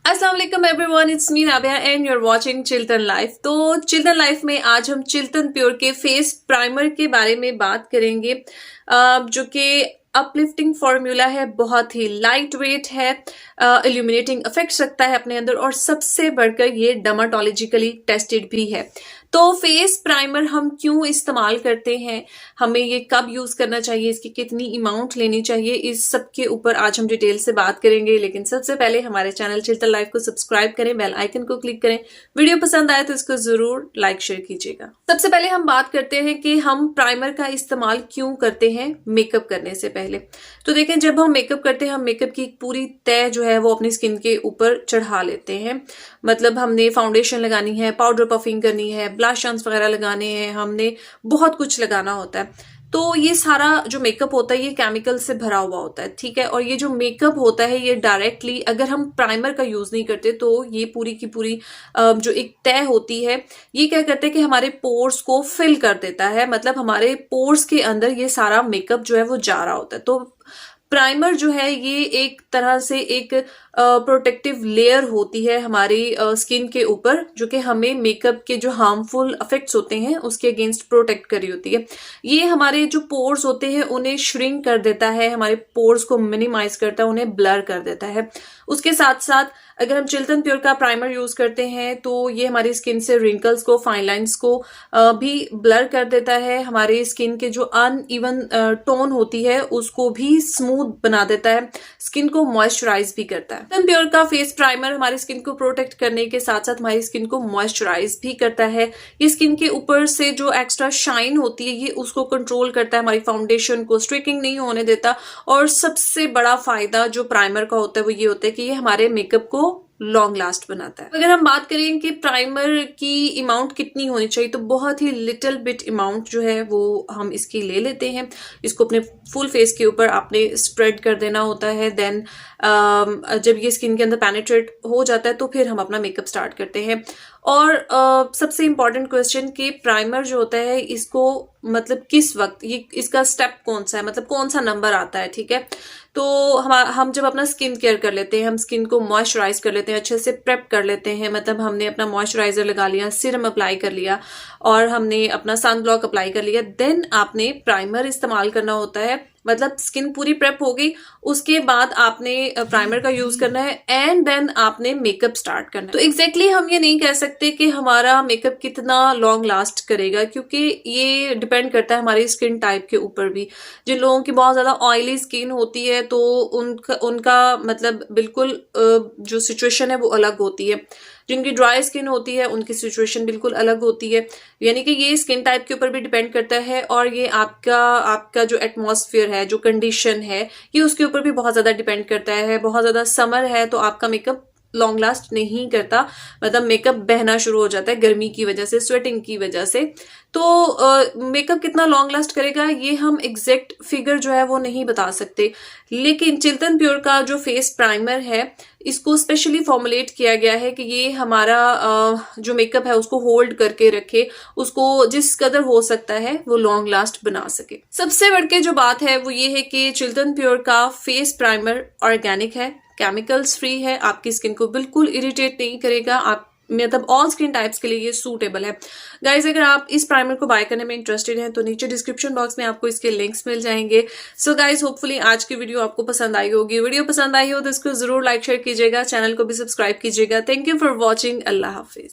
अस्सलाम वालेकुम everyone, it's me Nabiya and you are watching Chiltan life. तो चिल्टन लाइफ में आज हम चिल्टन प्योर के फेस प्राइमर के बारे में बात करेंगे, जो कि अपलिफ्टिंग फॉर्मूला है, बहुत ही लाइट वेट है, इल्यूमिनेटिंग इफेक्ट्स रखता है अपने अंदर और सबसे बढ़कर ये डर्माटोलॉजिकली टेस्टेड भी है। तो फेस प्राइमर हम क्यों इस्तेमाल करते हैं, हमें ये कब यूज करना चाहिए, इसकी कितनी अमाउंट लेनी चाहिए, इस सब के ऊपर आज हम डिटेल से बात करेंगे। लेकिन सबसे पहले हमारे चैनल चिल्टन लाइफ को सब्सक्राइब करें, बेल आइकन को क्लिक करें। वीडियो पसंद आए तो इसको जरूर लाइक शेयर कीजिएगा। सबसे पहले हम बात करते हैं कि हम प्राइमर का इस्तेमाल क्यों करते हैं मेकअप करने से पहले। तो देखें, जब हम मेकअप करते हैं, हम मेकअप की पूरी तय जो है वो अपनी स्किन के ऊपर चढ़ा लेते हैं। मतलब हमने फाउंडेशन लगानी है, पाउडर पफिंग करनी है, ब्लश वगैरह लगाने हैं, हमने बहुत कुछ लगाना होता है। तो ये सारा जो मेकअप होता है ये केमिकल से भरा हुआ होता है, ठीक है। और ये जो मेकअप होता है ये डायरेक्टली अगर हम प्राइमर का यूज नहीं करते तो ये पूरी की पूरी जो एक तय होती है, ये क्या करते हैं कि हमारे पोर्स को फिल कर देता है। मतलब हमारे पोर्स के अंदर ये सारा मेकअप जो है वो जा रहा होता है। तो प्राइमर जो है ये एक तरह से एक प्रोटेक्टिव लेयर होती है हमारी स्किन के ऊपर, जो कि हमें मेकअप के जो हार्मफुल इफेक्ट्स होते हैं उसके अगेंस्ट प्रोटेक्ट कर रही होती है। ये हमारे जो पोर्स होते हैं उन्हें श्रिंक कर देता है, हमारे पोर्स को मिनिमाइज करता है, उन्हें ब्लर कर देता है। उसके साथ साथ अगर हम चिल्टन प्योर का प्राइमर यूज करते हैं तो ये हमारी स्किन से रिंकल्स को, फाइन लाइंस को भी ब्लर कर देता है। हमारे स्किन के जो अनइवन टोन होती है उसको भी स्मूथ बना देता है, स्किन को मॉइस्चराइज भी करता है। चिल्टन प्योर का फेस प्राइमर हमारी स्किन को प्रोटेक्ट करने के साथ साथ हमारी स्किन को मॉइस्चराइज भी करता है। ये स्किन के ऊपर से जो एक्स्ट्रा शाइन होती है ये उसको कंट्रोल करता है, हमारी फाउंडेशन को स्ट्रेकिंग नहीं होने देता। और सबसे बड़ा फायदा जो प्राइमर का होता है वो ये होता है कि ये हमारे मेकअप को लॉन्ग लास्ट बनाता है। अगर हम बात करें कि प्राइमर की अमाउंट कितनी होनी चाहिए, तो बहुत ही लिटिल बिट अमाउंट जो है वो हम इसकी ले लेते हैं। इसको अपने फुल फेस के ऊपर आपने स्प्रेड कर देना होता है। देन जब ये स्किन के अंदर पेनिट्रेट हो जाता है तो फिर हम अपना मेकअप स्टार्ट करते हैं। और सबसे इम्पॉर्टेंट क्वेश्चन कि प्राइमर जो होता है इसको मतलब किस वक्त, ये इसका स्टेप कौन सा है, मतलब कौन सा नंबर आता है, ठीक है। तो हम जब अपना स्किन केयर कर लेते हैं, हम स्किन को मॉइस्चराइज कर लेते हैं, अच्छे से प्रेप कर लेते हैं। मतलब हमने अपना मॉइस्चराइजर लगा लिया, सीरम अप्लाई कर लिया और हमने अपना सन ब्लॉक अप्लाई कर लिया। देन आपने प्राइमर इस्तेमाल करना होता है। मतलब स्किन पूरी प्रेप हो गई, उसके बाद आपने प्राइमर का यूज करना है एंड देन आपने मेकअप स्टार्ट करना है। तो एग्जैक्टली हम ये नहीं कह सकते कि हमारा मेकअप कितना लॉन्ग लास्ट करेगा, क्योंकि ये डिपेंड करता है हमारी स्किन टाइप के ऊपर भी। जिन लोगों की बहुत ज्यादा ऑयली स्किन होती है तो उनका मतलब बिल्कुल जो सिचुएशन है वो अलग होती है। जिनकी ड्राई स्किन होती है उनकी सिचुएशन बिल्कुल अलग होती है। यानी कि ये स्किन टाइप के ऊपर भी डिपेंड करता है और ये आपका जो एटमॉस्फेयर है, जो कंडीशन है, ये उसके ऊपर भी बहुत ज्यादा डिपेंड करता है। बहुत ज्यादा समर है तो आपका मेकअप लॉन्ग लास्ट नहीं करता, मतलब मेकअप बहना शुरू हो जाता है गर्मी की वजह से, स्वेटिंग की वजह से। तो मेकअप कितना लॉन्ग लास्ट करेगा ये हम एग्जैक्ट फिगर जो है वो नहीं बता सकते। लेकिन चिल्टन प्योर का जो फेस प्राइमर है इसको स्पेशली फॉर्मुलेट किया गया है कि ये हमारा जो मेकअप है उसको होल्ड करके रखे, उसको जिस कदर हो सकता है वो लॉन्ग लास्ट बना सके। सबसे बढ़ के जो बात है वो ये है कि चिल्टन प्योर का फेस प्राइमर ऑर्गेनिक है, केमिकल्स फ्री है, आपकी स्किन को बिल्कुल इरिटेट नहीं करेगा। आप मतलब ऑल स्किन टाइप्स के लिए ये सूटेबल है। गाइज, अगर आप इस प्राइमर को बाय करने में इंटरेस्टेड हैं तो नीचे डिस्क्रिप्शन बॉक्स में आपको इसके लिंक्स मिल जाएंगे। सो गाइज, होपफुली आज की वीडियो आपको पसंद आई होगी। वीडियो पसंद आई हो तो इसको जरूर लाइक शेयर कीजिएगा, चैनल को भी सब्सक्राइब कीजिएगा। Thank you for watching. Allah Hafiz.